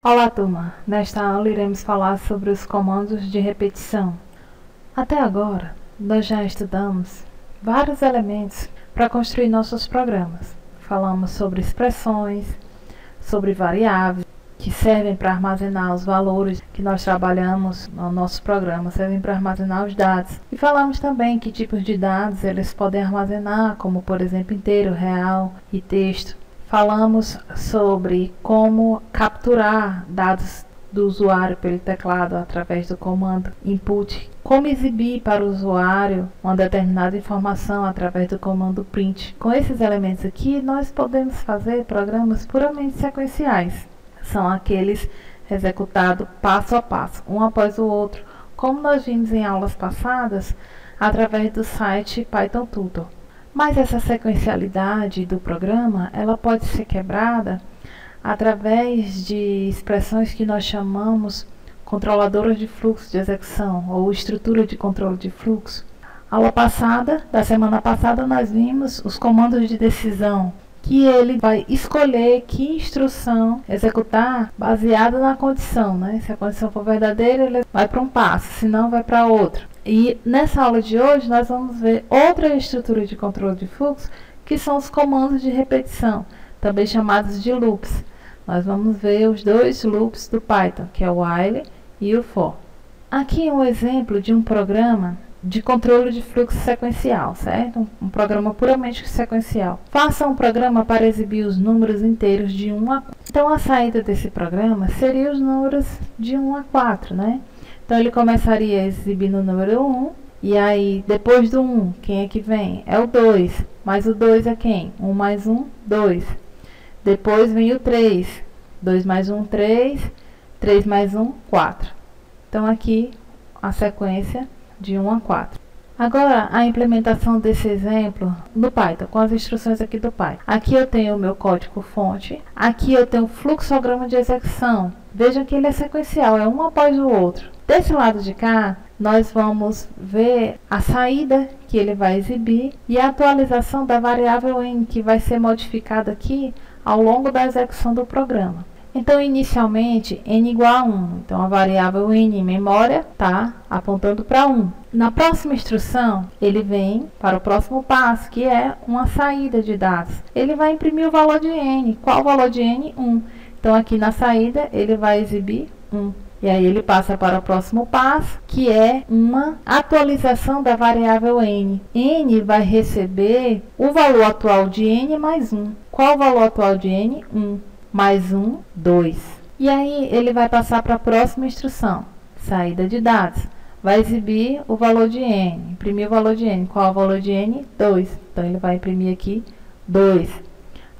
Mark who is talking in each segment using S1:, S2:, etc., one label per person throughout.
S1: Olá, turma! Nesta aula iremos falar sobre os comandos de repetição. Até agora, nós já estudamos vários elementos para construir nossos programas. Falamos sobre expressões, sobre variáveis, que servem para armazenar os valores que nós trabalhamos no nosso programa, servem para armazenar os dados. E falamos também que tipos de dados eles podem armazenar, como por exemplo inteiro, real e texto. Falamos sobre como capturar dados do usuário pelo teclado através do comando input, como exibir para o usuário uma determinada informação através do comando print. Com esses elementos aqui, nós podemos fazer programas puramente sequenciais. São aqueles executados passo a passo, um após o outro, como nós vimos em aulas passadas, através do site Python Tutor. Mas essa sequencialidade do programa, ela pode ser quebrada através de expressões que nós chamamos controladoras de fluxo de execução ou estrutura de controle de fluxo. Aula passada, da semana passada, nós vimos os comandos de decisão, que ele vai escolher que instrução executar baseada na condição, né? Se a condição for verdadeira, ele vai para um passo, se não, vai para outro. E nessa aula de hoje nós vamos ver outra estrutura de controle de fluxo, que são os comandos de repetição, também chamados de loops. Nós vamos ver os dois loops do Python, que é o while e o for. Aqui um exemplo de um programa de controle de fluxo sequencial, certo? Um programa puramente sequencial. Faça um programa para exibir os números inteiros de 1 a 4. Então a saída desse programa seria os números de 1 a 4, né? Então ele começaria exibindo o número 1, e aí depois do 1, quem é que vem? É o 2, mas o 2 é quem? 1 mais 1, 2. Depois vem o 3, 2 mais 1, 3, 3 mais 1, 4. Então aqui a sequência de 1 a 4. Agora a implementação desse exemplo no Python, com as instruções aqui do Python. Aqui eu tenho o meu código fonte, aqui eu tenho o fluxograma de execução. Vejam que ele é sequencial, é um após o outro. Desse lado de cá, nós vamos ver a saída que ele vai exibir e a atualização da variável n, que vai ser modificada aqui ao longo da execução do programa. Então, inicialmente, n igual a 1. Então, a variável n em memória está apontando para 1. Na próxima instrução, ele vem para o próximo passo, que é uma saída de dados. Ele vai imprimir o valor de n. Qual o valor de n? 1. Então, aqui na saída, ele vai exibir 1. E aí ele passa para o próximo passo, que é uma atualização da variável n. N vai receber o valor atual de n mais 1. Qual o valor atual de n? 1. Mais 1, 2. E aí ele vai passar para a próxima instrução, saída de dados. Vai exibir o valor de n, imprimir o valor de n. Qual é o valor de n? 2. Então ele vai imprimir aqui 2.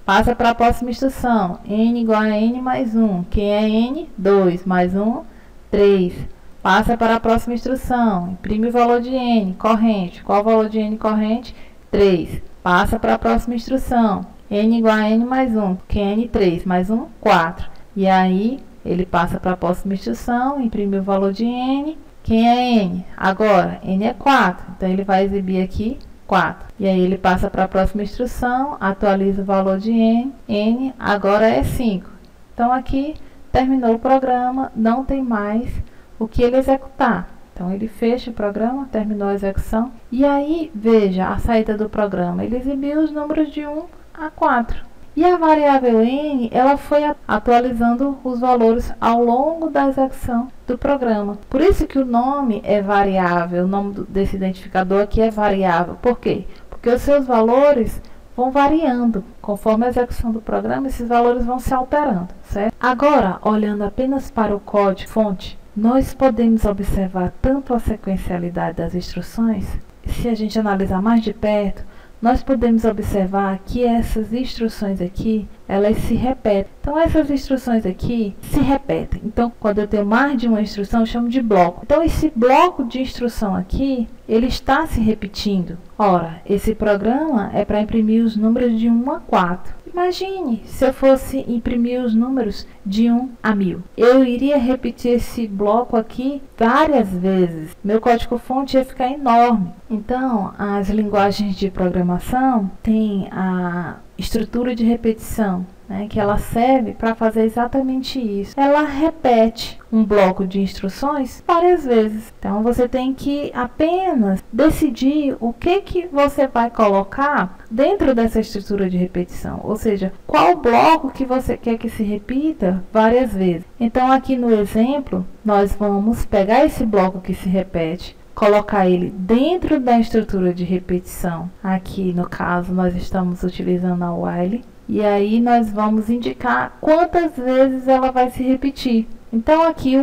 S1: Passa para a próxima instrução, n igual a n mais 1. Quem é n? 2. Mais 1, 3. Passa para a próxima instrução, imprime o valor de n, corrente. Qual o valor de n corrente? 3. Passa para a próxima instrução, n igual a n mais 1. Quem é n? 3. Mais 1, 4. E aí, ele passa para a próxima instrução, imprime o valor de n. Quem é n? Agora, n é 4. Então, ele vai exibir aqui 4. E aí, ele passa para a próxima instrução, atualiza o valor de n. n agora é 5. Então, aqui, terminou o programa, não tem mais o que ele executar. Então, ele fecha o programa, terminou a execução. E aí, veja a saída do programa. Ele exibiu os números de 1 a 4. E a variável n, ela foi atualizando os valores ao longo da execução do programa. Por isso que o nome é variável, o nome desse identificador aqui é variável. Por quê? Porque os seus valores vão variando. Conforme a execução do programa, esses valores vão se alterando, certo? Agora, olhando apenas para o código fonte, nós podemos observar tanto a sequencialidade das instruções. Se a gente analisar mais de perto, nós podemos observar que essas instruções aqui, elas se repetem. Então, essas instruções aqui se repetem. Então, quando eu tenho mais de uma instrução, eu chamo de bloco. Então, esse bloco de instrução aqui, ele está se repetindo. Ora, esse programa é para imprimir os números de 1 a 4. Imagine se eu fosse imprimir os números de 1 a 1000. Eu iria repetir esse bloco aqui várias vezes. Meu código-fonte ia ficar enorme. Então, as linguagens de programação têm a estrutura de repetição. né, que ela serve para fazer exatamente isso. Ela repete um bloco de instruções várias vezes. Então você tem que apenas decidir o que você vai colocar dentro dessa estrutura de repetição, ou seja, qual bloco que você quer que se repita várias vezes. Então aqui no exemplo, nós vamos pegar esse bloco que se repete, colocar ele dentro da estrutura de repetição. Aqui no caso nós estamos utilizando a while. E aí nós vamos indicar quantas vezes ela vai se repetir. Então aqui,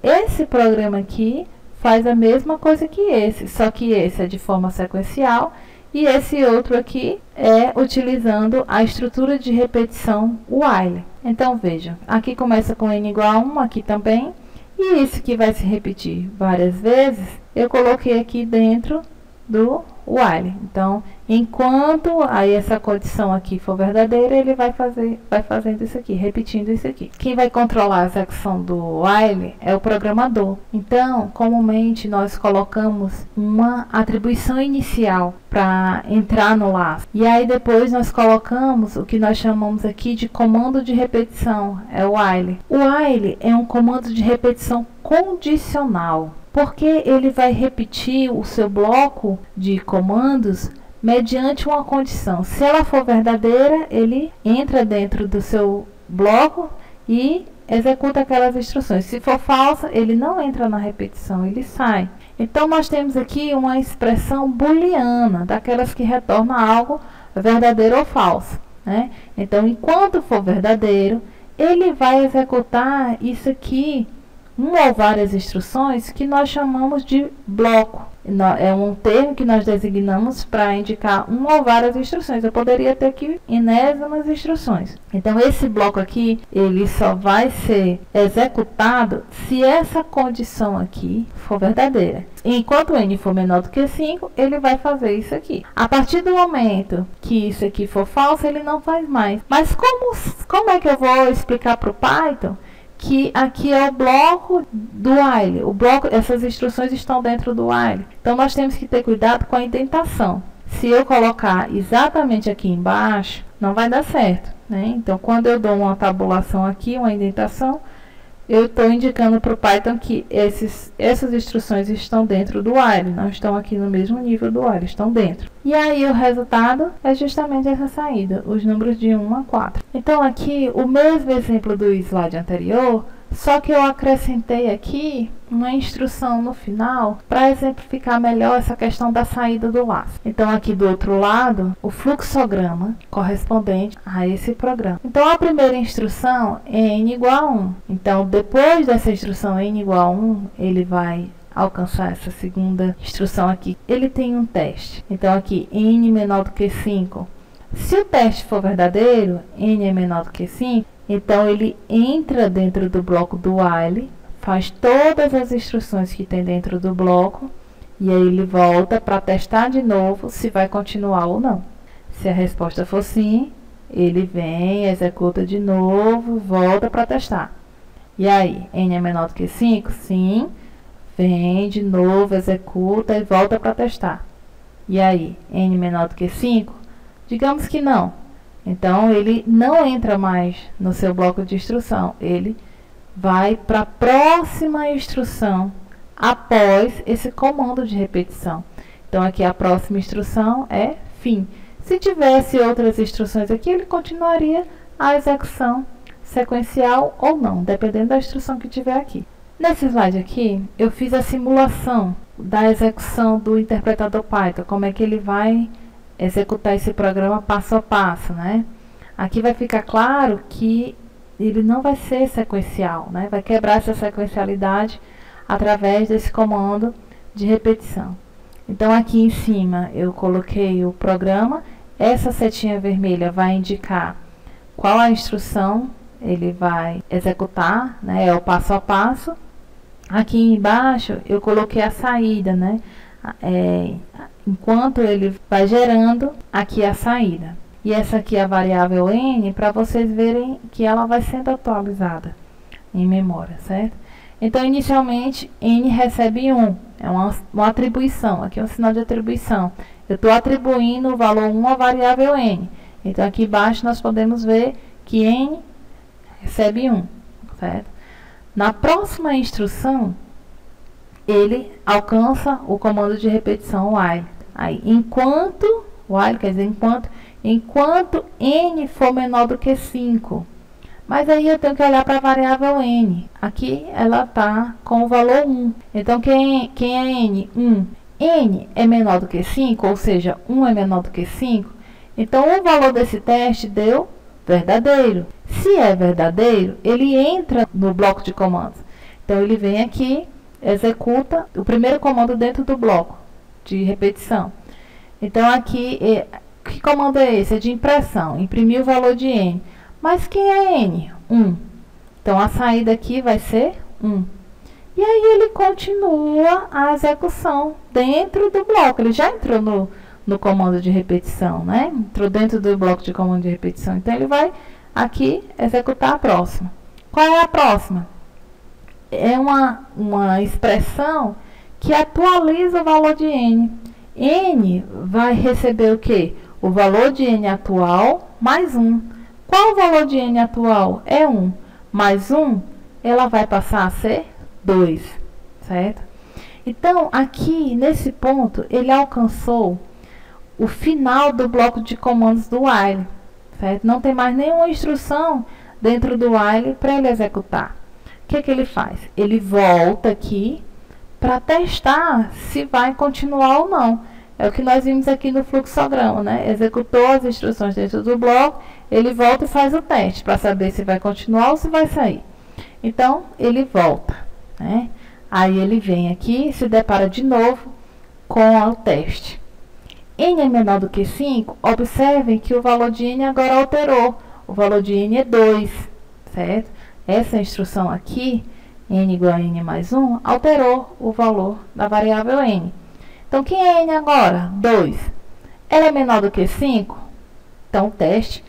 S1: esse programa aqui faz a mesma coisa que esse, só que esse é de forma sequencial e esse outro aqui é utilizando a estrutura de repetição while. Então vejam, aqui começa com n igual a 1, aqui também, e esse que vai se repetir várias vezes, eu coloquei aqui dentro do while. Então, enquanto aí essa condição aqui for verdadeira, ele vai fazendo isso aqui, repetindo isso aqui. Quem vai controlar a execução do while é o programador. Então, comumente nós colocamos uma atribuição inicial para entrar no laço. E aí depois nós colocamos o que nós chamamos aqui de comando de repetição, é o while. O while é um comando de repetição condicional, porque ele vai repetir o seu bloco de comandos mediante uma condição. Se ela for verdadeira, ele entra dentro do seu bloco e executa aquelas instruções. Se for falsa, ele não entra na repetição, ele sai. Então, nós temos aqui uma expressão booleana, daquelas que retorna algo verdadeiro ou falso, né? Então, enquanto for verdadeiro, ele vai executar isso aqui, uma ou várias instruções que nós chamamos de bloco. É um termo que nós designamos para indicar uma ou várias instruções. Eu poderia ter aqui inésimas instruções. Então, esse bloco aqui, ele só vai ser executado se essa condição aqui for verdadeira. Enquanto n for menor do que 5, ele vai fazer isso aqui. A partir do momento que isso aqui for falso, ele não faz mais. Mas como é que eu vou explicar para o Python que aqui é o bloco do while? Essas instruções estão dentro do while. Então, nós temos que ter cuidado com a indentação. Se eu colocar exatamente aqui embaixo, não vai dar certo, né? Então, quando eu dou uma tabulação aqui, uma indentação, eu estou indicando para o Python que essas instruções estão dentro do while, não estão aqui no mesmo nível do while, estão dentro. E aí o resultado é justamente essa saída, os números de 1 a 4. Então aqui, o mesmo exemplo do slide anterior, só que eu acrescentei aqui uma instrução no final para exemplificar melhor essa questão da saída do laço. Então aqui do outro lado, o fluxograma correspondente a esse programa. Então a primeira instrução é n igual a 1. Então depois dessa instrução n igual a 1, ele vai alcançar essa segunda instrução aqui. Ele tem um teste. Então aqui, n menor do que 5. Se o teste for verdadeiro, n é menor do que 5, então ele entra dentro do bloco do while, faz todas as instruções que tem dentro do bloco, e aí ele volta para testar de novo se vai continuar ou não. Se a resposta for sim, ele vem, executa de novo, volta para testar. E aí, n é menor do que 5? Sim. Vem de novo, executa e volta para testar. E aí, n menor do que 5? Digamos que não. Então, ele não entra mais no seu bloco de instrução. Ele vai para a próxima instrução após esse comando de repetição. Então, aqui a próxima instrução é fim. Se tivesse outras instruções aqui, ele continuaria a execução sequencial ou não, dependendo da instrução que tiver aqui. Nesse slide aqui, eu fiz a simulação da execução do interpretador Python, como é que ele vai executar esse programa passo a passo, né? Aqui vai ficar claro que ele não vai ser sequencial, né? Vai quebrar essa sequencialidade através desse comando de repetição. Então, aqui em cima eu coloquei o programa. Essa setinha vermelha vai indicar qual a instrução ele vai executar, né? É o passo a passo. Aqui embaixo eu coloquei a saída, né? Enquanto ele vai gerando aqui a saída. E essa aqui é a variável n, para vocês verem que ela vai sendo atualizada em memória, certo? Então, inicialmente, n recebe 1. É uma atribuição. Aqui é um sinal de atribuição. Eu estou atribuindo o valor 1 à variável n. Então, aqui embaixo nós podemos ver que n recebe 1, certo? Na próxima instrução, ele alcança o comando de repetição while. Aí, while quer dizer enquanto n for menor do que 5. Mas aí eu tenho que olhar para a variável n. Aqui ela está com o valor 1. Então, quem é n? 1. N é menor do que 5, ou seja, 1 é menor do que 5. Então, o valor desse teste deu verdadeiro. Se é verdadeiro, ele entra no bloco de comandos. Então, ele vem aqui, executa o primeiro comando dentro do bloco de repetição. Então, aqui, que comando é esse? É de impressão, imprimir o valor de n. Mas quem é n? 1. Então, a saída aqui vai ser 1. E aí, ele continua a execução dentro do bloco. Ele já entrou no comando de repetição, né? Entrou dentro do bloco de comando de repetição. Então, ele vai aqui executar a próxima. Qual é a próxima? É uma expressão que atualiza o valor de n. N vai receber o quê? O valor de n atual mais 1. Qual o valor de n atual? É 1. Mais 1, ela vai passar a ser 2, certo? Então, aqui, nesse ponto, ele alcançou o final do bloco de comandos do while, certo? Não tem mais nenhuma instrução dentro do while para ele executar. O que que ele faz? Ele volta aqui para testar se vai continuar ou não. É o que nós vimos aqui no fluxograma, né? Executou as instruções dentro do bloco, ele volta e faz o teste para saber se vai continuar ou se vai sair. Então, ele volta, né? Aí ele vem aqui e se depara de novo com o teste. N é menor do que 5, observem que o valor de n agora alterou. O valor de n é 2, certo? Essa instrução aqui, n igual a n mais 1, alterou o valor da variável n. Então, quem é n agora? 2. Ela é menor do que 5? Então, o teste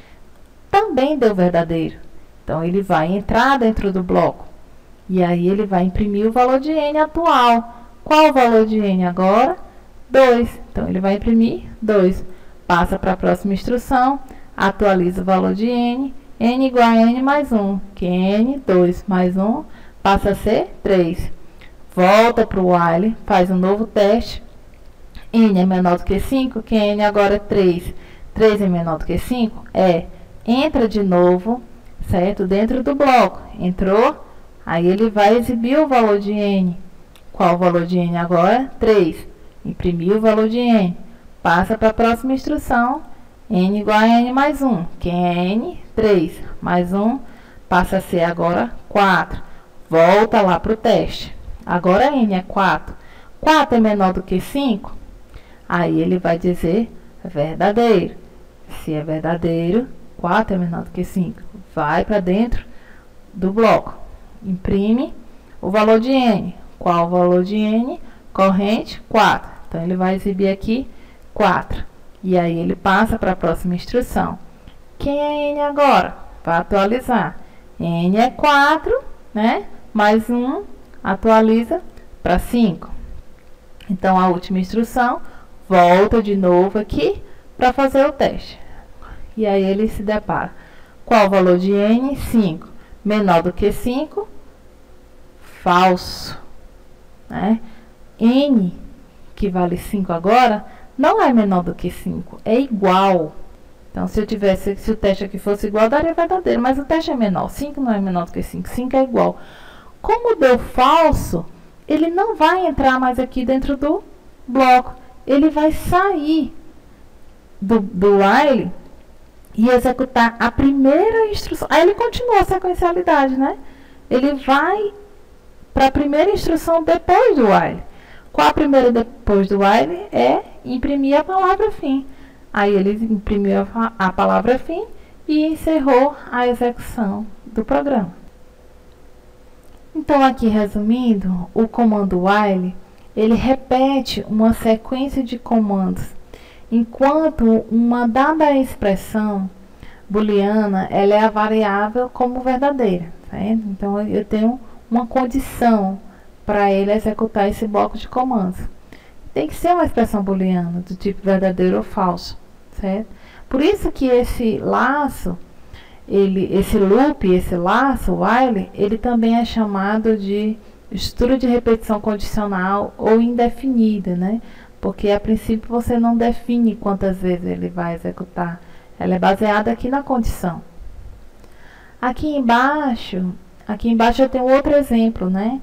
S1: também deu verdadeiro. Então, ele vai entrar dentro do bloco. E aí, ele vai imprimir o valor de n atual. Qual o valor de n agora? 2. Então, ele vai imprimir 2. Passa para a próxima instrução, atualiza o valor de n. N igual a n mais 1. Que n, 2 mais 1, passa a ser 3. Volta para o while, faz um novo teste. N é menor do que 5, que n agora é 3. 3 é menor do que 5? Entra de novo, certo? Dentro do bloco. Entrou, aí ele vai exibir o valor de n. Qual o valor de n agora? 3. Imprimiu o valor de n. Passa para a próxima instrução. N igual a n mais 1. Que é n? 3. Mais 1 passa a ser agora 4. Volta lá para o teste. Agora n é 4. 4 é menor do que 5? Aí ele vai dizer verdadeiro. Se é verdadeiro, 4 é menor do que 5. Vai para dentro do bloco. Imprime o valor de n. Qual o valor de n? Corrente 4. Então, ele vai exibir aqui 4. E aí, ele passa para a próxima instrução. Quem é n agora? Vai atualizar. N é 4, né? Mais 1, atualiza para 5. Então, a última instrução, volta de novo aqui para fazer o teste. E aí, ele se depara. Qual o valor de n? 5. Menor do que 5? Falso. Né? N, que vale 5 agora, não é menor do que 5, é igual. Então, se o teste aqui fosse igual, daria verdadeiro, mas o teste é menor. 5 não é menor do que 5, 5 é igual. Como deu falso, ele não vai entrar mais aqui dentro do bloco. Ele vai sair do while e executar a primeira instrução. Aí ele continua a sequencialidade, né? Ele vai para a primeira instrução depois do while. Qual a primeira depois do while? É imprimir a palavra fim. Aí ele imprimiu a palavra fim e encerrou a execução do programa. Então, aqui resumindo, o comando while, ele repete uma sequência de comandos, enquanto uma dada expressão booleana, ela é a variável como verdadeira. Certo? Então, eu tenho uma condição para ele executar esse bloco de comandos. Tem que ser uma expressão booleana, do tipo verdadeiro ou falso, certo? Por isso que esse laço, esse loop, esse laço, while, ele também é chamado de estrutura de repetição condicional ou indefinida, né? Porque a princípio você não define quantas vezes ele vai executar. Ela é baseada aqui na condição. Aqui embaixo eu tenho outro exemplo, né?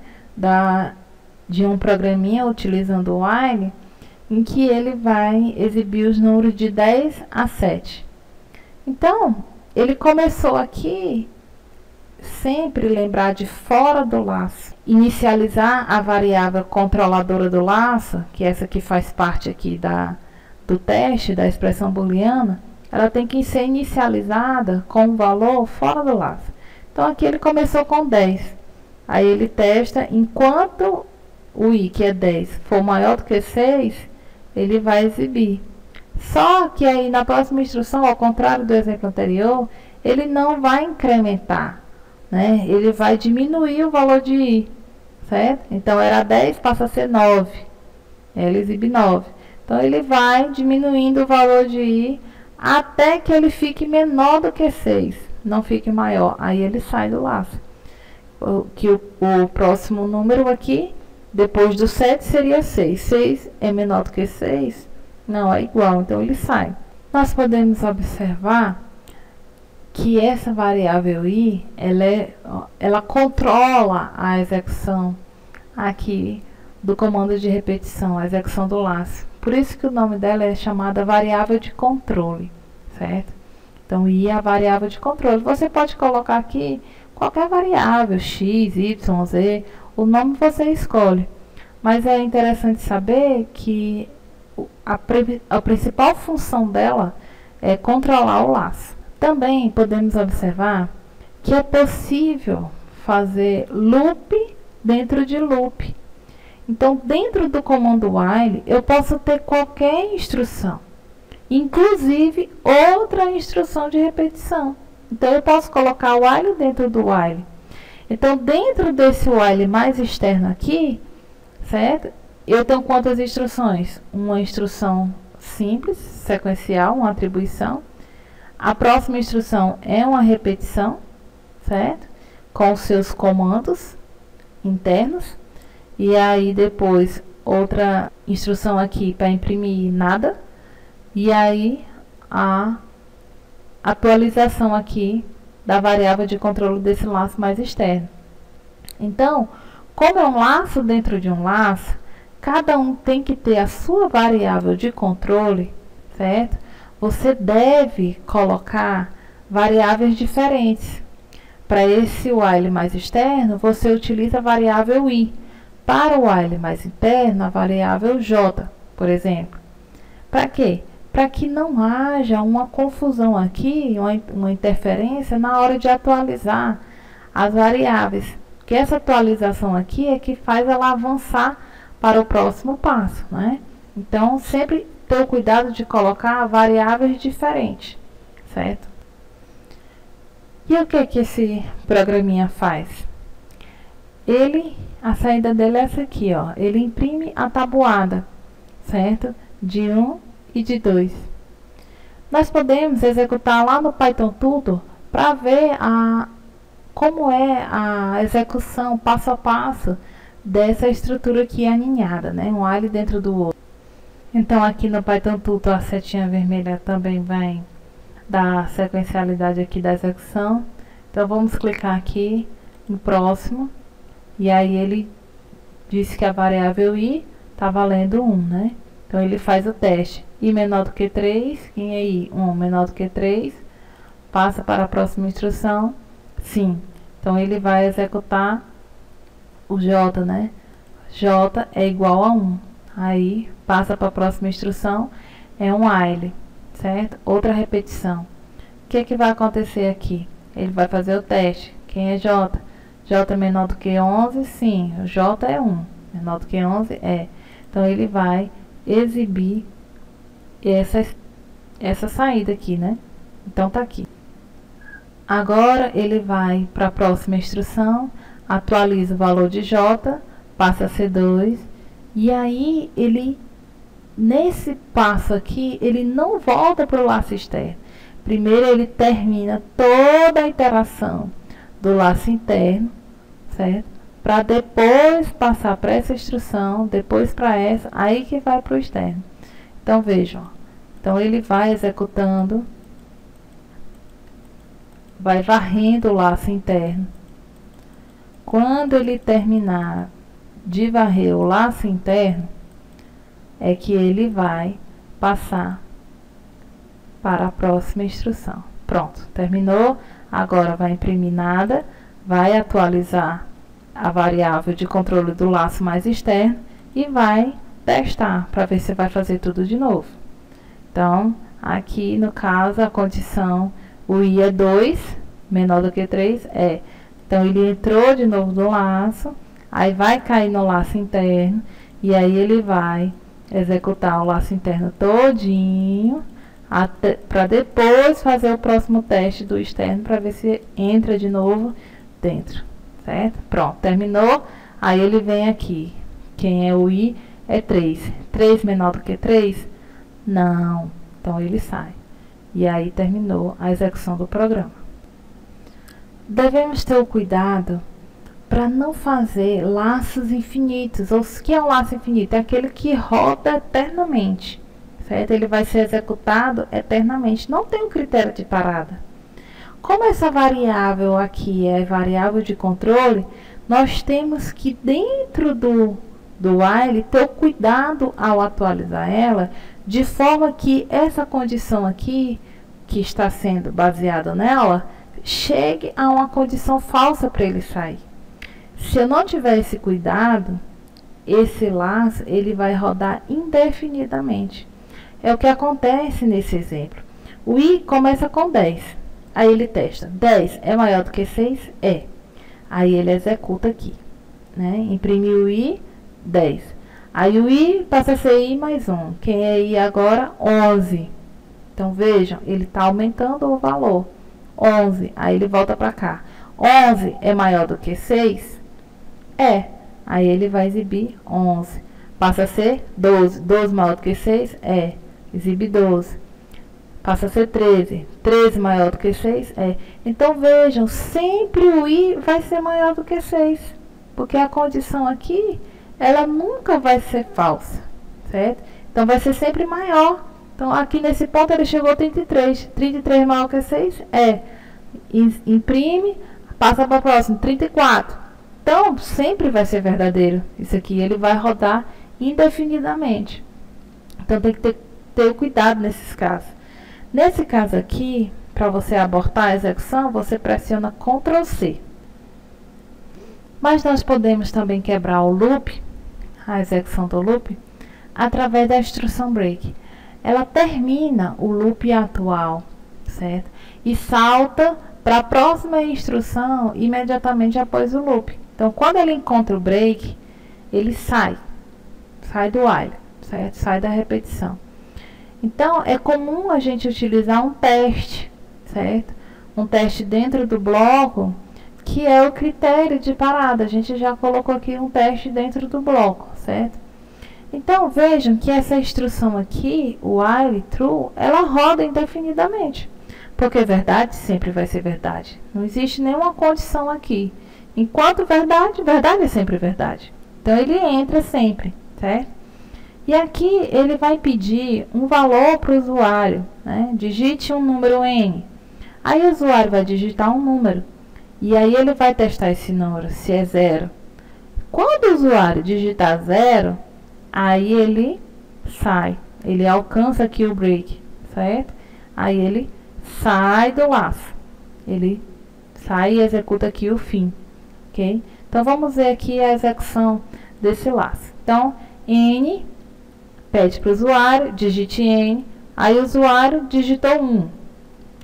S1: De um programinha utilizando o while, em que ele vai exibir os números de 10 a 7. Então, ele começou aqui, sempre lembrar de fora do laço, inicializar a variável controladora do laço, que é essa que faz parte aqui do teste, da expressão booleana, ela tem que ser inicializada com um valor fora do laço. Então, aqui ele começou com 10. Aí ele testa, enquanto o i, que é 10, for maior do que 6, ele vai exibir. Só que aí na próxima instrução, ao contrário do exemplo anterior, ele não vai incrementar, né? Ele vai diminuir o valor de i, certo? Então era 10, passa a ser 9. Ele exibe 9. Então ele vai diminuindo o valor de i até que ele fique menor do que 6, não fique maior. Aí ele sai do laço. O próximo número aqui, depois do 7, seria 6. 6 é menor do que 6? Não, é igual, então ele sai. Nós podemos observar que essa variável i, ela controla a execução aqui do comando de repetição, a execução do laço. Por isso que o nome dela é chamada variável de controle, certo? Então, i é a variável de controle. Você pode colocar aqui qualquer variável, x, y, z, o nome você escolhe. Mas é interessante saber que a principal função dela é controlar o laço. Também podemos observar que é possível fazer loop dentro de loop. Então, dentro do comando while, eu posso ter qualquer instrução, inclusive outra instrução de repetição. Então, eu posso colocar o while dentro do while. Então, dentro desse while mais externo aqui, certo? Eu tenho quantas instruções? Uma instrução simples, sequencial, uma atribuição. A próxima instrução é uma repetição, certo? Com os seus comandos internos. E aí depois outra instrução aqui para imprimir nada. E aí a atualização aqui da variável de controle desse laço mais externo. Então, como é um laço dentro de um laço, cada um tem que ter a sua variável de controle, certo? Você deve colocar variáveis diferentes. Para esse while mais externo, você utiliza a variável i. Para o while mais interno, a variável j, por exemplo. Para quê? Para que não haja uma confusão aqui, uma interferência na hora de atualizar as variáveis. Porque essa atualização aqui é que faz ela avançar para o próximo passo, né? Então, sempre ter o cuidado de colocar variáveis diferentes, certo? E o que esse programinha faz? A saída dele é essa aqui, ó. Ele imprime a tabuada, certo? De 1 e de 2. Nós podemos executar lá no Python Tutor para ver como é a execução passo a passo dessa estrutura aqui aninhada, né? Um while dentro do outro. Então, aqui no Python Tutor, a setinha vermelha também vai dar a sequencialidade aqui da execução. Então, vamos clicar aqui no próximo. E aí, ele disse que a variável i está valendo 1, né? Então, ele faz o teste. I menor do que 3, quem é i? 1 menor do que 3. Passa para a próxima instrução. Sim. Então, ele vai executar o j, né? J é igual a 1. Aí, passa para a próxima instrução, é um while, certo? Outra repetição. O que vai acontecer aqui? Ele vai fazer o teste. Quem é j? J é menor do que 11? Sim, o j é 1. Menor do que 11? É. Então, ele vai exibir essa saída aqui, né? Então, tá aqui. Agora, ele vai para a próxima instrução, atualiza o valor de j, passa a ser 2, e aí nesse passo aqui, ele não volta para o laço externo. Primeiro ele termina toda a iteração do laço interno, certo? Para depois passar para essa instrução, depois para essa, aí que vai para o externo. Então vejam, então ele vai executando, vai varrendo o laço interno. Quando ele terminar de varrer o laço interno, é que ele vai passar para a próxima instrução. Pronto, terminou. Agora vai imprimir nada, vai atualizar a variável de controle do laço mais externo e vai testar para ver se vai fazer tudo de novo. Então, aqui no caso, a condição, o i é 2, menor do que 3, é. Então, ele entrou de novo no laço, aí vai cair no laço interno, e aí ele vai executar o laço interno todinho, para depois fazer o próximo teste do externo, para ver se entra de novo dentro, certo? Pronto, terminou, aí ele vem aqui, quem é o i é 3, 3 menor do que 3? Não, então ele sai, e aí terminou a execução do programa. Devemos ter o cuidado para não fazer laços infinitos. O que é um laço infinito? É aquele que roda eternamente, certo? Ele vai ser executado eternamente, não tem um critério de parada. Como essa variável aqui é variável de controle, nós temos que dentro do while ter o cuidado ao atualizar ela, de forma que essa condição aqui, que está sendo baseada nela, chegue a uma condição falsa para ele sair. Se eu não tiver esse cuidado, esse laço ele vai rodar indefinidamente. É o que acontece nesse exemplo. O i começa com 10. Aí ele testa. 10 é maior do que 6? É. Aí ele executa aqui, né? Imprime o i, 10. Aí o i passa a ser i mais 1. Quem é i agora? 11. Então vejam, ele está aumentando o valor. 11. Aí ele volta para cá. 11 é maior do que 6? É. Aí ele vai exibir 11. Passa a ser 12. 12 maior do que 6? É. Exibe 12. Passa a ser 13. 13 maior do que 6? É. Então, vejam, sempre o i vai ser maior do que 6. Porque a condição aqui, ela nunca vai ser falsa, certo? Então, vai ser sempre maior. Então, aqui nesse ponto, ele chegou a 33. 33 maior que 6? É. Imprime, passa para o próximo, 34. Então, sempre vai ser verdadeiro. Isso aqui, ele vai rodar indefinidamente. Então, tem que ter cuidado nesses casos. Nesse caso aqui, para você abortar a execução, você pressiona Ctrl C. Mas nós podemos também quebrar o loop, a execução do loop, através da instrução break. Ela termina o loop atual, certo? E salta para a próxima instrução imediatamente após o loop. Então, quando ele encontra o break, ele sai do while, certo? Sai da repetição. Então, é comum a gente utilizar um teste, certo? Um teste dentro do bloco, que é o critério de parada. A gente já colocou aqui um teste dentro do bloco, certo? Então, vejam que essa instrução aqui, o while true, ela roda indefinidamente. Porque verdade sempre vai ser verdade. Não existe nenhuma condição aqui. Enquanto verdade, verdade é sempre verdade. Então, ele entra sempre, certo? E aqui ele vai pedir um valor para o usuário, né? Digite um número n. Aí o usuário vai digitar um número. E aí ele vai testar esse número, se é 0. Quando o usuário digitar 0, aí ele sai. Ele alcança aqui o break, certo? Aí ele sai do laço. Ele sai e executa aqui o fim, ok? Então, vamos ver aqui a execução desse laço. Então, n... pede para o usuário, digite n, aí o usuário digitou 1.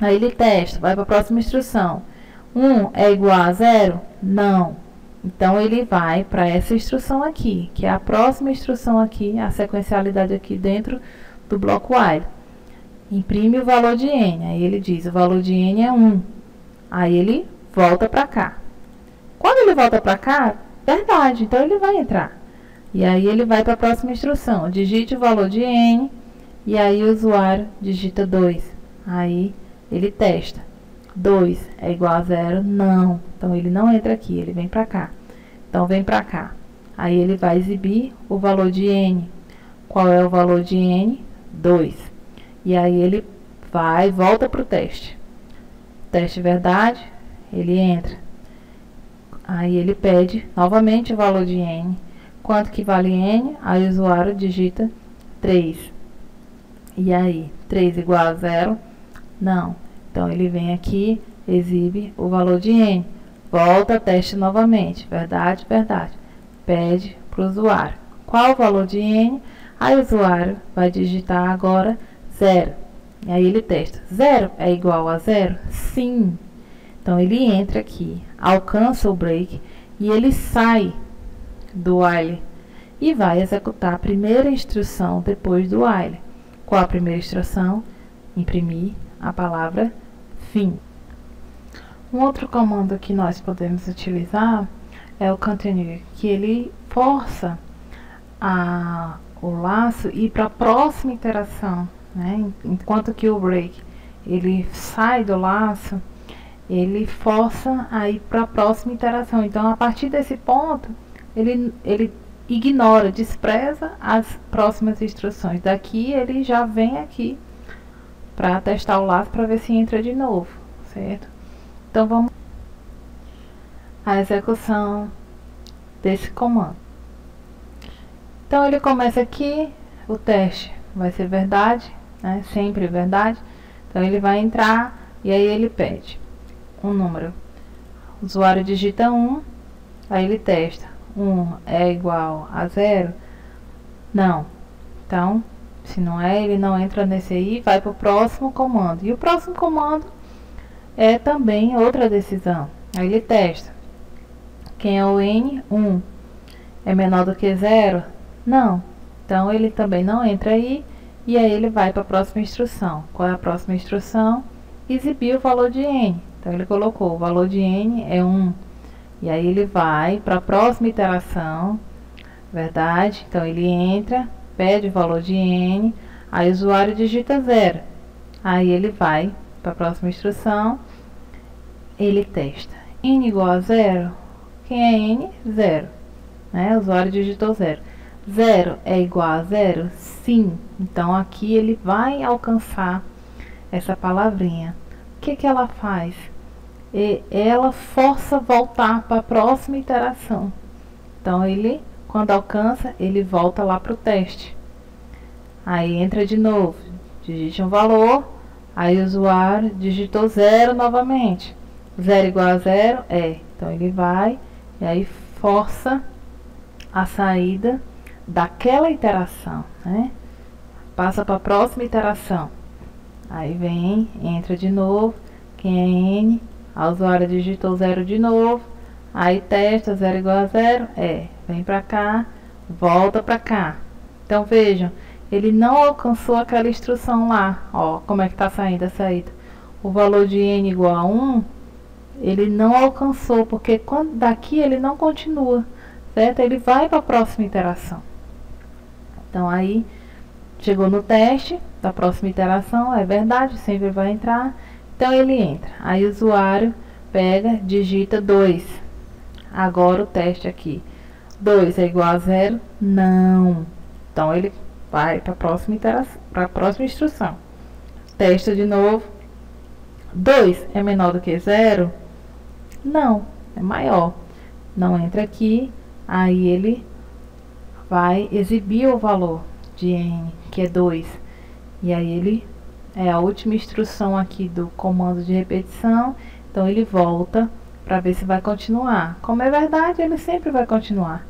S1: Aí ele testa, vai para a próxima instrução. 1 é igual a 0? Não. Então, ele vai para essa instrução aqui, que é a próxima instrução aqui, a sequencialidade aqui dentro do bloco while. Imprime o valor de n, aí ele diz, o valor de n é 1. Aí ele volta para cá. Quando ele volta para cá, verdade, então ele vai entrar. E aí ele vai para a próxima instrução. Digite o valor de n. E aí o usuário digita 2. Aí ele testa. 2 é igual a 0? Não. Então, ele não entra aqui, ele vem para cá. Então, vem para cá. Aí, ele vai exibir o valor de n. Qual é o valor de n? 2. E aí, ele vai e volta para o teste. Teste verdade, ele entra. Aí, ele pede novamente o valor de n. Quanto que vale n? Aí, o usuário digita 3. E aí, 3 igual a 0? Não. Então, ele vem aqui, exibe o valor de n. Volta, teste novamente. Verdade, verdade. Pede para o usuário. Qual o valor de n? Aí, o usuário vai digitar agora 0. E aí, ele testa. 0 é igual a 0? Sim. Então, ele entra aqui, alcança o break e ele sai do while e vai executar a primeira instrução depois do while. Qual a primeira instrução? Imprimir a palavra fim. Um outro comando que nós podemos utilizar é o continue, que ele força o laço ir para a próxima iteração, né? Enquanto que o break ele sai do laço, ele força a ir para a próxima iteração. Então, a partir desse ponto, ele ignora, despreza as próximas instruções. Daqui, ele já vem aqui para testar o laço para ver se entra de novo, certo? Então, vamos à execução desse comando. Então, ele começa aqui, o teste vai ser verdade, né? Sempre verdade. Então, ele vai entrar e aí ele pede um número. O usuário digita 1, aí ele testa. 1 é igual a 0? Não. Então, se não é, ele não entra nesse aí, vai para o próximo comando. E o próximo comando é também outra decisão. Aí ele testa. Quem é o n? 1. É menor do que 0? Não. Então, ele também não entra aí. E aí, ele vai para a próxima instrução. Qual é a próxima instrução? Exibir o valor de n. Então, ele colocou o valor de n é 1. E aí, ele vai para a próxima iteração. Verdade? Então, ele entra, pede o valor de n. Aí, o usuário digita 0. Aí, ele vai para a próxima instrução. Ele testa. N igual a 0? Quem é n? 0. Né? O usuário digitou 0. 0 é igual a 0? Sim. Então, aqui ele vai alcançar essa palavrinha. O que que ela faz? Ela força voltar para a próxima iteração. Então, ele, quando alcança, ele volta lá para o teste. Aí, entra de novo. Digite um valor. Aí, o usuário digitou 0 novamente. 0 igual a 0? É. Então, ele vai e aí força a saída daquela iteração, né? Passa para a próxima iteração. Aí vem, entra de novo. Quem é n? A usuária digitou 0 de novo. Aí testa, 0 igual a 0? É. Vem para cá, volta para cá. Então, vejam, ele não alcançou aquela instrução lá. Ó, como é que está saindo a saída. O valor de n igual a 1, ele não alcançou, porque daqui ele não continua, certo? Ele vai para a próxima iteração. Então, aí, chegou no teste da próxima iteração, é verdade, sempre vai entrar. Então, ele entra. Aí, o usuário pega, digita 2. Agora, o teste aqui. 2 é igual a 0? Não. Então, ele vai para a próxima iteração, para a próxima instrução. Testa de novo. 2 é menor do que 0? Não, é maior. Não entra aqui. Aí, ele vai exibir o valor de n, que é 2. E aí, ele é a última instrução aqui do comando de repetição. Então, ele volta para ver se vai continuar. Como é verdade, ele sempre vai continuar.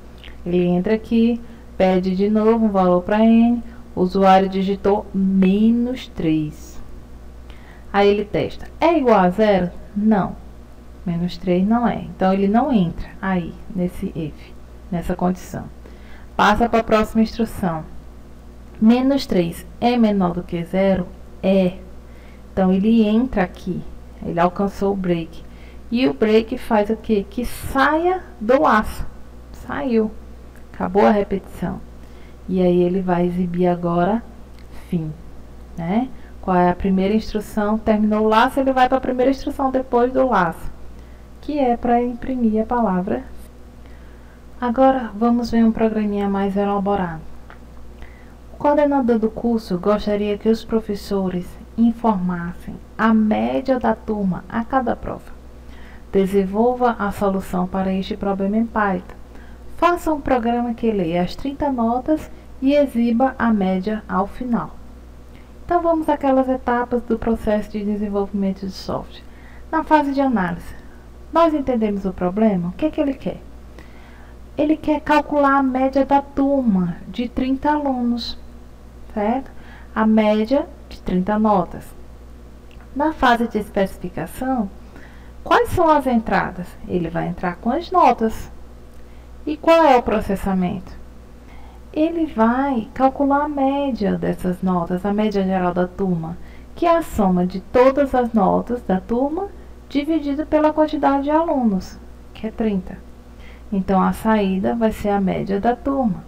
S1: Ele entra aqui, pede de novo um valor para n. O usuário digitou -3. Aí, ele testa. É igual a 0? Não. -3 não é. Então, ele não entra aí, nesse if, nessa condição. Passa para a próxima instrução. -3 é menor do que 0? É. Então, ele entra aqui. Ele alcançou o break. E o break faz o quê? Que saia do laço. Saiu. Acabou a repetição. E aí, ele vai exibir agora fim, né? Qual é a primeira instrução? Terminou o laço, ele vai para a primeira instrução depois do laço, que é para imprimir a palavra. Agora vamos ver um programinha mais elaborado. O coordenador do curso gostaria que os professores informassem a média da turma a cada prova. Desenvolva a solução para este problema em Python. Faça um programa que leia as 30 notas e exiba a média ao final. Então vamos àquelas etapas do processo de desenvolvimento de software. Na fase de análise, nós entendemos o problema? O que é que ele quer? Ele quer calcular a média da turma de 30 alunos, certo? A média de 30 notas. Na fase de especificação, quais são as entradas? Ele vai entrar com as notas. E qual é o processamento? Ele vai calcular a média dessas notas, a média geral da turma, que é a soma de todas as notas da turma dividido pela quantidade de alunos, que é 30. Então, a saída vai ser a média da turma.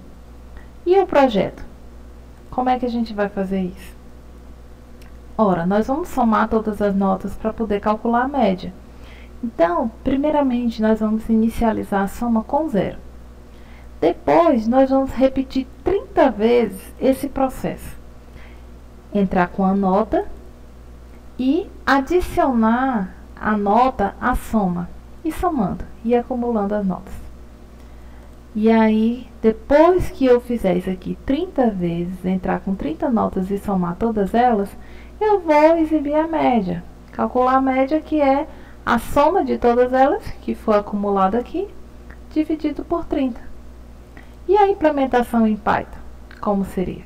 S1: E o projeto? Como é que a gente vai fazer isso? Ora, nós vamos somar todas as notas para poder calcular a média. Então, primeiramente, nós vamos inicializar a soma com 0. Depois, nós vamos repetir 30 vezes esse processo. Entrar com a nota e adicionar a nota à soma. E somando, e acumulando as notas. E aí, depois que eu fizer isso aqui 30 vezes, entrar com 30 notas e somar todas elas, eu vou exibir a média. Calcular a média, que é a soma de todas elas, que foi acumulada aqui, dividido por 30. E a implementação em Python, como seria?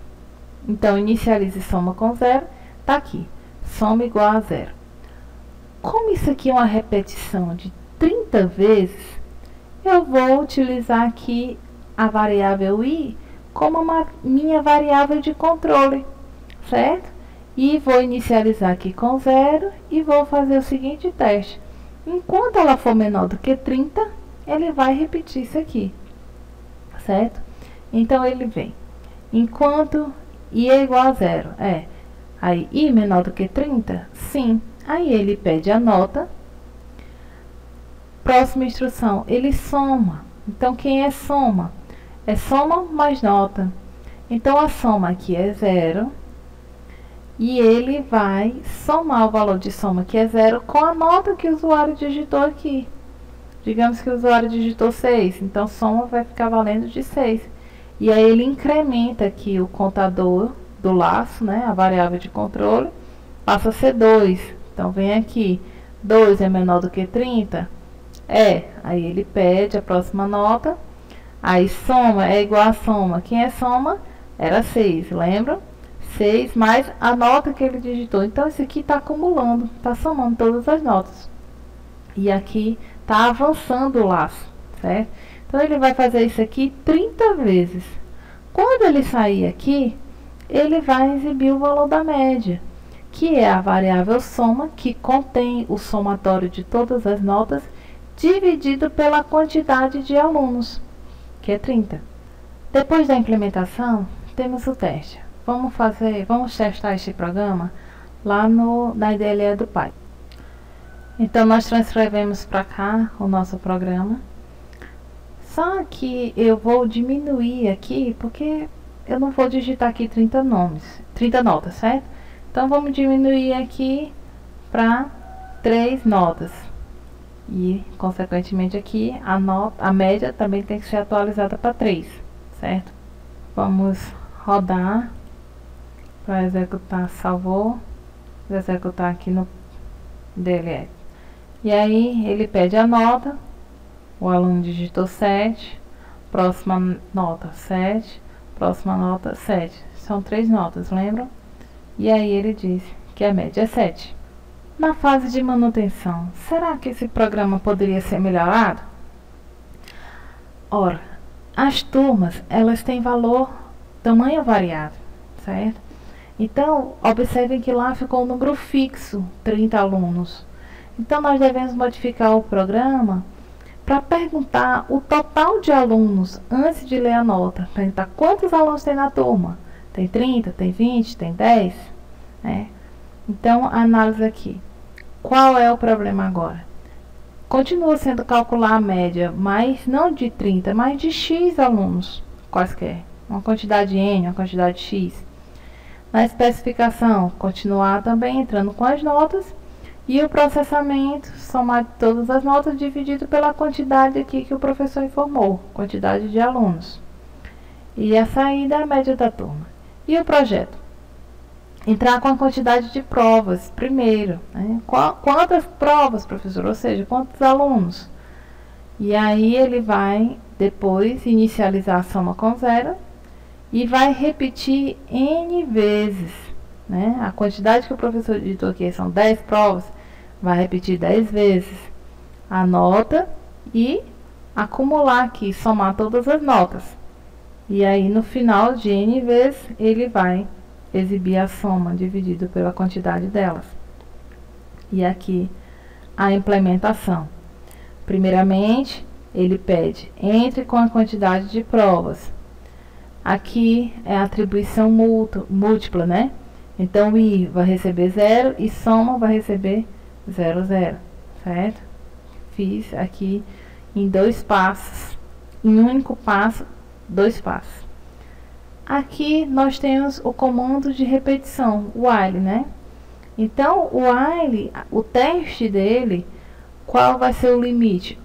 S1: Então, inicialize soma com 0, está aqui, soma igual a 0. Como isso aqui é uma repetição de 30 vezes, eu vou utilizar aqui a variável i como uma minha variável de controle, certo? E vou inicializar aqui com 0 e vou fazer o seguinte teste. Enquanto ela for menor do que 30, ele vai repetir isso aqui, certo? Então, ele vem. Enquanto i é igual a 0, aí i menor do que 30? Sim. Aí ele pede a nota. Próxima instrução, ele soma. Então, quem é soma? É soma mais nota. Então, a soma aqui é 0. E ele vai somar o valor de soma, que é 0, com a nota que o usuário digitou aqui. Digamos que o usuário digitou 6. Então, soma vai ficar valendo de 6. E aí, ele incrementa aqui o contador do laço, né? A variável de controle. Passa a ser 2. Então, vem aqui. 2 é menor do que 30? Aí ele pede a próxima nota. Aí soma é igual a soma. Quem é soma? Era 6, lembra? 6 mais a nota que ele digitou. Então, isso aqui está acumulando, está somando todas as notas. E aqui está avançando o laço, certo? Então, ele vai fazer isso aqui 30 vezes. Quando ele sair aqui, ele vai exibir o valor da média, que é a variável soma, que contém o somatório de todas as notas, dividido pela quantidade de alunos, que é 30. Depois da implementação, temos o teste. Vamos testar este programa lá na IDLE do Python. Então, nós transcrevemos para cá o nosso programa. Só que eu vou diminuir aqui, porque eu não vou digitar aqui 30 notas, certo? Então, vamos diminuir aqui para 3 notas. E, consequentemente, aqui a média também tem que ser atualizada para 3, certo? Vamos rodar para executar, salvou, vou executar aqui no DLL. E aí, ele pede a nota, o aluno digitou 7, próxima nota 7, próxima nota 7. São 3 notas, lembram? E aí, ele diz que a média é 7. Na fase de manutenção, será que esse programa poderia ser melhorado? Ora, as turmas, elas têm tamanho variável, certo? Então, observem que lá ficou um número fixo, 30 alunos. Então, nós devemos modificar o programa para perguntar o total de alunos antes de ler a nota. Perguntar quantos alunos tem na turma. Tem 30, tem 20, tem 10, né? Então, a análise aqui. Qual é o problema agora? Continua sendo calcular a média, mas não de 30, mas de X alunos, quaisquer. Uma quantidade N, uma quantidade X. Na especificação, continuar também entrando com as notas. E o processamento, somar todas as notas, dividido pela quantidade aqui que o professor informou, quantidade de alunos. E a saída é a média da turma. E o projeto? Entrar com a quantidade de provas primeiro, né? Quantas provas, professor? Ou seja, quantos alunos? E aí ele vai depois inicializar a soma com zero e vai repetir N vezes, né? A quantidade que o professor digitou aqui são 10 provas, vai repetir 10 vezes a nota e acumular aqui, somar todas as notas. E aí no final de N vezes ele vai exibir a soma dividido pela quantidade delas. E aqui a implementação. Primeiramente, ele pede entre com a quantidade de provas. Aqui é a atribuição múltipla, né? Então, I vai receber 0 e soma vai receber 0, 0, certo? Fiz aqui em 2 passos, em um único passo, 2 passos. Aqui nós temos o comando de repetição, o while, né? Então, o while, o teste dele, qual vai ser o limite?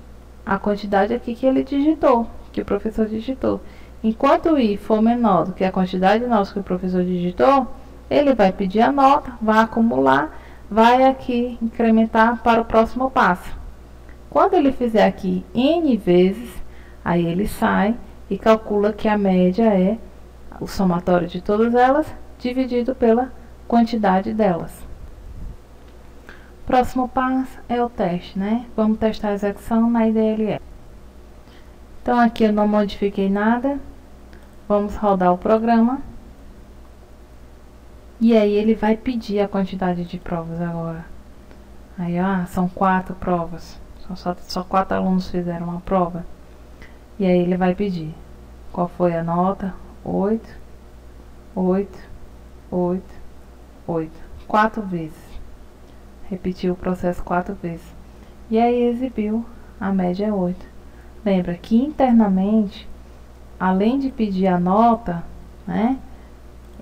S1: A quantidade aqui que ele digitou, que o professor digitou. Enquanto o I for menor do que a quantidade nossa que o professor digitou, ele vai pedir a nota, vai acumular, vai aqui incrementar para o próximo passo. Quando ele fizer aqui N vezes, aí ele sai e calcula que a média é o somatório de todas elas dividido pela quantidade delas. Próximo passo é o teste, né? Vamos testar a execução na IDLE. Então aqui eu não modifiquei nada. Vamos rodar o programa. E aí ele vai pedir a quantidade de provas agora. Aí, são 4 provas. Só 4 alunos fizeram uma prova. E aí ele vai pedir. Qual foi a nota? 8, 8, 8, 8. 4 vezes. Repetiu o processo 4 vezes. E aí exibiu a média 8. Lembra que internamente, além de pedir a nota, né?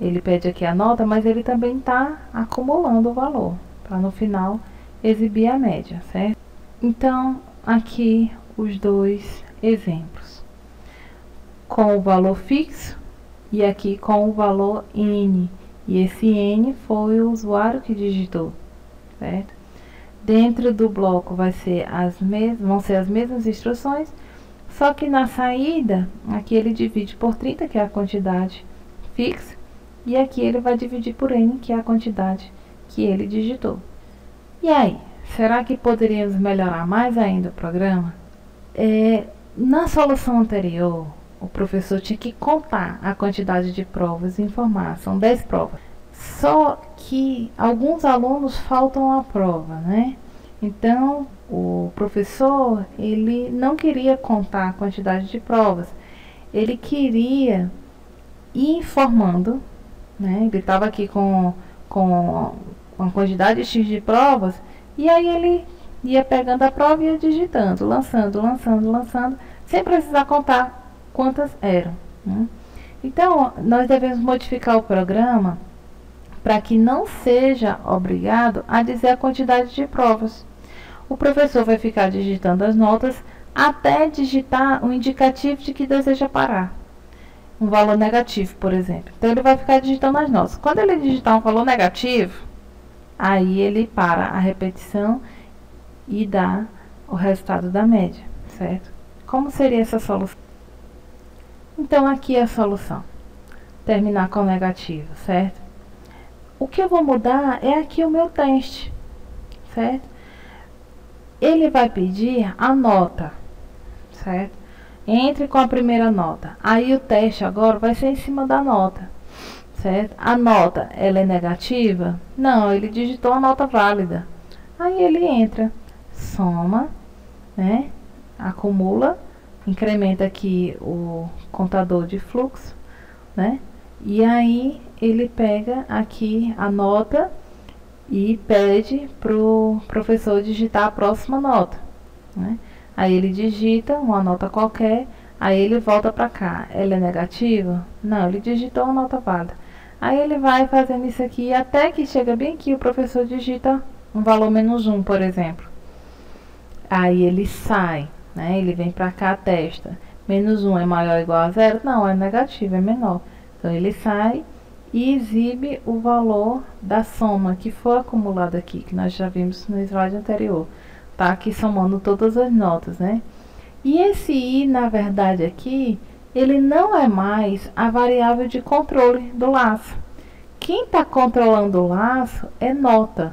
S1: Ele pede aqui a nota, mas ele também está acumulando o valor, para no final exibir a média, certo? Então, aqui os dois exemplos. Com o valor fixo e aqui com o valor N. E esse N foi o usuário que digitou, certo? Dentro do bloco vão ser as mesmas instruções, só que na saída, aqui ele divide por 30, que é a quantidade fixa, e aqui ele vai dividir por N, que é a quantidade que ele digitou. E aí, será que poderíamos melhorar mais ainda o programa? Na solução anterior, o professor tinha que contar a quantidade de provas e informar, são 10 provas. Só que alguns alunos faltam a prova, né? Então, o professor, ele não queria contar a quantidade de provas. Ele queria ir informando, né? Ele estava aqui com a quantidade X de provas, e aí ele ia pegando a prova e ia digitando, lançando, sem precisar contar quantas eram, né? Então, nós devemos modificar o programa para que não seja obrigado a dizer a quantidade de provas. O professor vai ficar digitando as notas até digitar um indicativo de que deseja parar. Um valor negativo, por exemplo. Então, ele vai ficar digitando as notas. Quando ele digitar um valor negativo, aí ele para a repetição e dá o resultado da média, certo? Como seria essa solução? Então, aqui é a solução. Terminar com negativo, certo? O que eu vou mudar é aqui o meu teste, certo? Ele vai pedir a nota, certo? Entre com a primeira nota. Aí o teste agora vai ser em cima da nota, certo? A nota, ela é negativa? Não, ele digitou a nota válida. Aí ele entra, soma, né? Acumula, incrementa aqui o contador de fluxo, né? E aí ele pega aqui a nota e pede para o professor digitar a próxima nota, né? Aí ele digita uma nota qualquer, aí ele volta para cá. Ela é negativa? Não, ele digitou uma nota válida. Aí ele vai fazendo isso aqui até que chega bem aqui, o professor digita um valor -1, por exemplo. Aí ele sai, né? Ele vem para cá, testa. -1 é maior ou igual a 0? Não, é negativo, é menor. Então ele sai e exibe o valor da soma que foi acumulada aqui, que nós já vimos no slide anterior. Tá aqui somando todas as notas, né? E esse i, na verdade, aqui, ele não é mais a variável de controle do laço. Quem está controlando o laço é nota.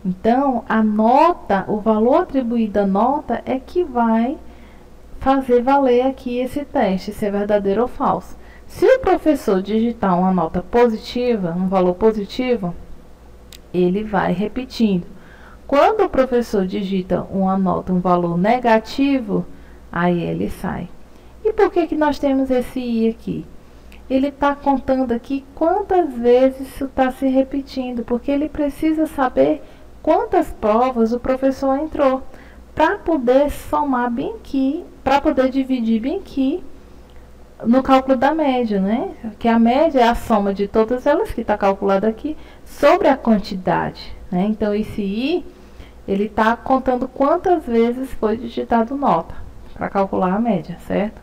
S1: Então, a nota, o valor atribuído à nota é que vai fazer valer aqui esse teste, se é verdadeiro ou falso. Se o professor digitar uma nota positiva, um valor positivo, ele vai repetindo. Quando o professor digita uma nota, um valor negativo, aí ele sai. E por que nós temos esse i aqui? Ele está contando aqui quantas vezes isso está se repetindo, porque ele precisa saber quantas provas o professor entrou, para poder somar bem aqui, para poder dividir bem aqui no cálculo da média, né? Que a média é a soma de todas elas, que está calculada aqui, sobre a quantidade, né? Então, esse i, ele está contando quantas vezes foi digitado nota, para calcular a média, certo?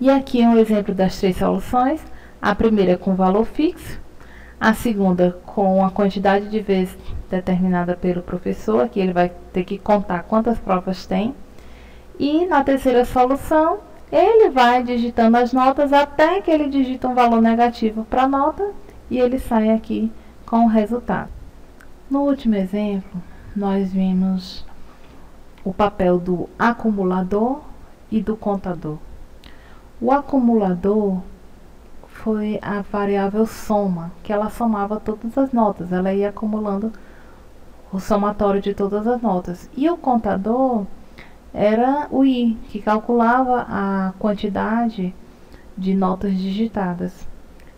S1: E aqui é um exemplo das 3 soluções. A primeira com valor fixo, a segunda com a quantidade de vezes determinada pelo professor, aqui ele vai ter que contar quantas provas tem. E na terceira solução, ele vai digitando as notas até que ele digita um valor negativo para a nota e ele sai aqui com o resultado. No último exemplo, nós vimos o papel do acumulador e do contador. O acumulador foi a variável soma, que ela somava todas as notas, ela ia acumulando o somatório de todas as notas. E o contador era o i, que calculava a quantidade de notas digitadas.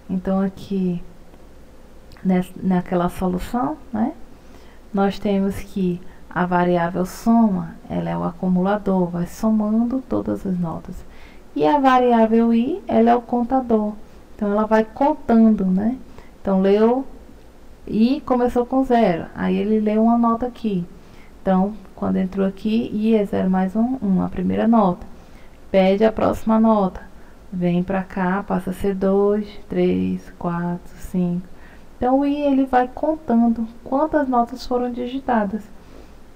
S1: Então, aqui, naquela solução, né, nós temos que a variável soma, ela é o acumulador, vai somando todas as notas. E a variável i, ela é o contador. Então, ela vai contando, né? Então, leu i, começou com 0. Aí, ele leu uma nota aqui. Então, quando entrou aqui, i é 0 mais 1, a primeira nota. Pede a próxima nota. Vem para cá, passa a ser 2, 3, 4, 5. Então, o i, ele vai contando quantas notas foram digitadas.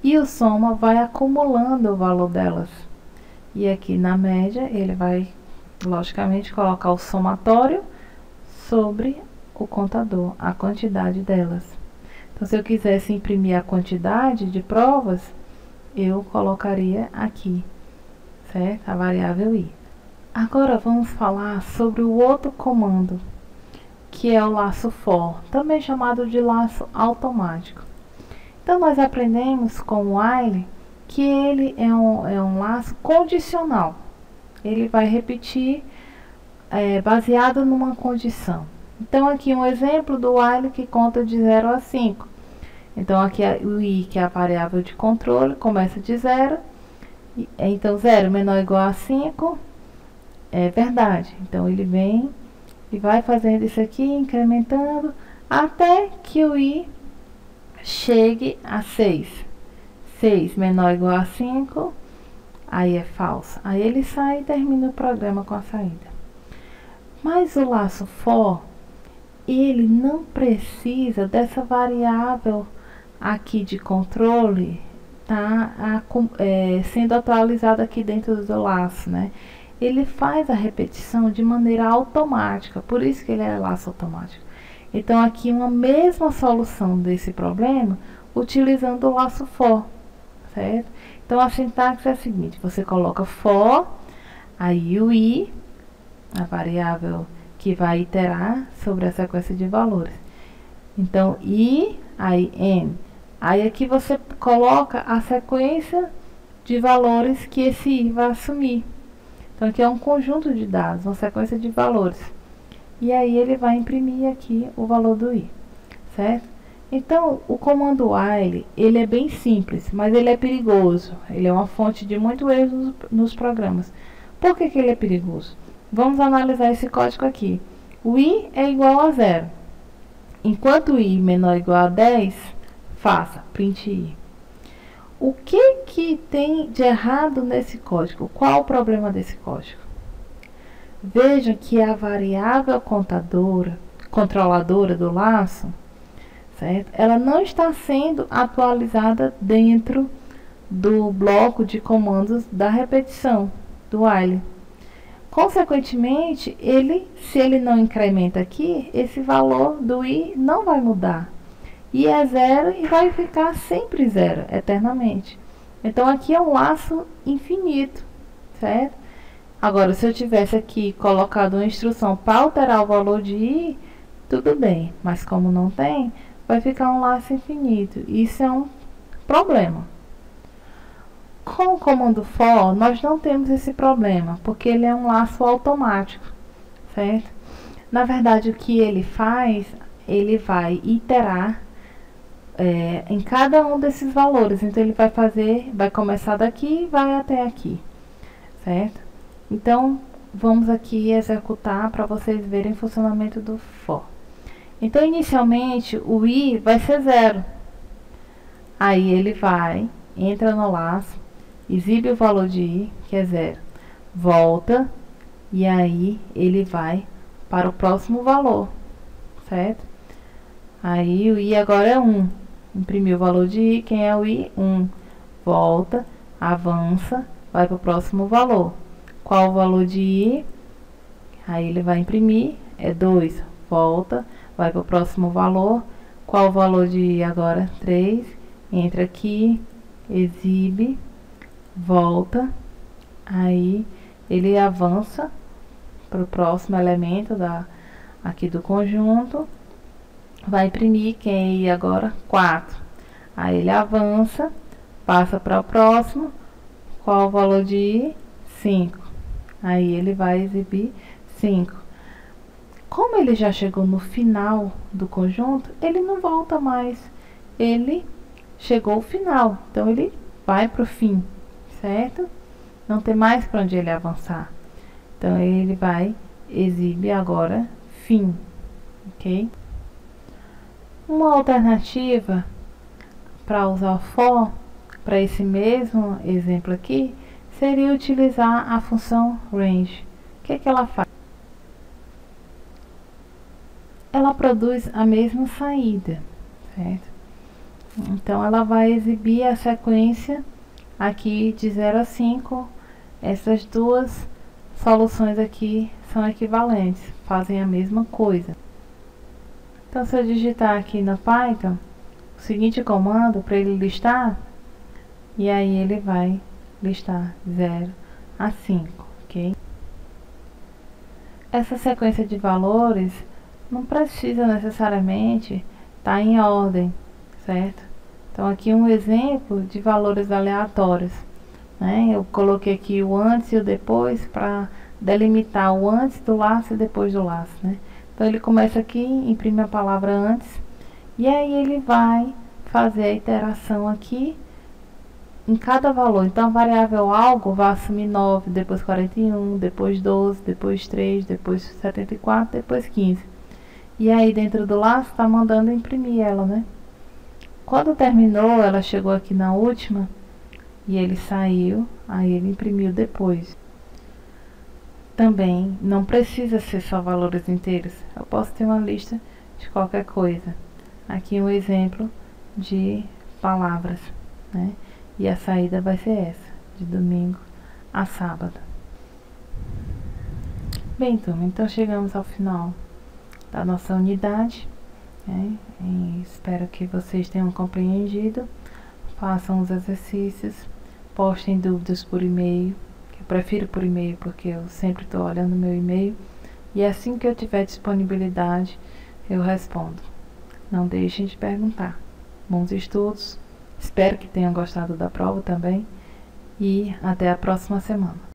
S1: E o soma vai acumulando o valor delas. E aqui na média, ele vai, logicamente, colocar o somatório sobre o contador, a quantidade delas. Então, se eu quisesse imprimir a quantidade de provas, eu colocaria aqui, certo? A variável i. Agora, vamos falar sobre o outro comando, que é o laço for, também chamado de laço automático. Então, nós aprendemos com o while que ele é um laço condicional. Ele vai repetir baseado numa condição. Então, aqui um exemplo do while que conta de 0 a 5. Então, aqui o i, que é a variável de controle, começa de 0. Então, 0 menor ou igual a 5 é verdade. Então, ele vem e vai fazendo isso aqui, incrementando, até que o i chegue a 6. 6 menor ou igual a 5, aí é falso. Aí ele sai e termina o programa com a saída. Mas o laço for, ele não precisa dessa variável aqui de controle sendo atualizada aqui dentro do laço, né? Ele faz a repetição de maneira automática, por isso que ele é laço automático. Então, aqui uma mesma solução desse problema, utilizando o laço for, certo? Então, a sintaxe é a seguinte, você coloca for, aí o i, a variável que vai iterar sobre a sequência de valores. Então, i, aí n. Aí aqui você coloca a sequência de valores que esse i vai assumir. Então, aqui é um conjunto de dados, uma sequência de valores. E aí, ele vai imprimir aqui o valor do i, certo? Então, o comando while, ele é bem simples, mas ele é perigoso. Ele é uma fonte de muito erro nos programas. Por que ele é perigoso? Vamos analisar esse código aqui. O i é igual a 0. Enquanto i menor ou igual a 10, faça print i. O que tem de errado nesse código? Qual o problema desse código? Veja que a variável controladora do laço, certo? Ela não está sendo atualizada dentro do bloco de comandos da repetição, do while. Consequentemente, se ele não incrementa aqui, esse valor do i não vai mudar. I é 0 e vai ficar sempre 0, eternamente. Então, aqui é um laço infinito, certo? Agora, se eu tivesse aqui colocado uma instrução para alterar o valor de i, tudo bem. Mas como não tem, vai ficar um laço infinito. Isso é um problema. Com o comando for, nós não temos esse problema, porque ele é um laço automático, certo? Na verdade, o que ele faz, ele vai iterar em cada um desses valores. Então, ele vai começar daqui e vai até aqui, certo? Então, vamos aqui executar para vocês verem o funcionamento do for. Então, inicialmente, o i vai ser 0. Aí, ele entra no laço, exibe o valor de i, que é 0, volta, e aí ele vai para o próximo valor, certo? Aí, o i agora é 1. Imprimiu o valor de i, quem é o i? 1. Volta, avança, vai para o próximo valor. Qual o valor de i? Aí ele vai imprimir, é 2. Volta, vai para o próximo valor. Qual o valor de i agora? 3. Entra aqui, exibe, volta. Aí ele avança para o próximo elemento aqui do conjunto. Vai imprimir, quem é i agora? 4. Aí ele avança, passa para o próximo. Qual o valor de i? 5. Aí ele vai exibir 5. Como ele já chegou no final do conjunto, ele não volta mais. Ele chegou ao final, então ele vai para o fim, certo? Não tem mais para onde ele avançar. Então ele vai exibir agora fim, ok? Uma alternativa para usar for, para esse mesmo exemplo aqui, seria utilizar a função range. O que ela faz? Ela produz a mesma saída, certo? Então, ela vai exibir a sequência aqui de 0 a 5. Essas duas soluções aqui são equivalentes, fazem a mesma coisa. Então, se eu digitar aqui no Python o seguinte comando para ele listar, e aí ele vai listar 0 a 5, ok? Essa sequência de valores não precisa necessariamente estar em ordem, certo? Então, aqui um exemplo de valores aleatórios, né? Eu coloquei aqui o antes e o depois para delimitar o antes do laço e depois do laço, né? Então, ele começa aqui, imprime a palavra antes, e aí ele vai fazer a iteração aqui em cada valor. Então, a variável algo vai assumir 9, depois 41, depois 12, depois 3, depois 74, depois 15. E aí, dentro do laço, está mandando imprimir ela, né? Quando terminou, ela chegou aqui na última, e ele saiu, aí ele imprimiu depois. Também não precisa ser só valores inteiros. Eu posso ter uma lista de qualquer coisa. Aqui um exemplo de palavras, né? E a saída vai ser essa, de domingo a sábado. Bem, turma, então chegamos ao final da nossa unidade, né? E espero que vocês tenham compreendido. Façam os exercícios, postem dúvidas por e-mail. Eu prefiro por e-mail porque eu sempre estou olhando meu e-mail. E assim que eu tiver disponibilidade, eu respondo. Não deixem de perguntar. Bons estudos. Espero que tenham gostado da prova também. E até a próxima semana.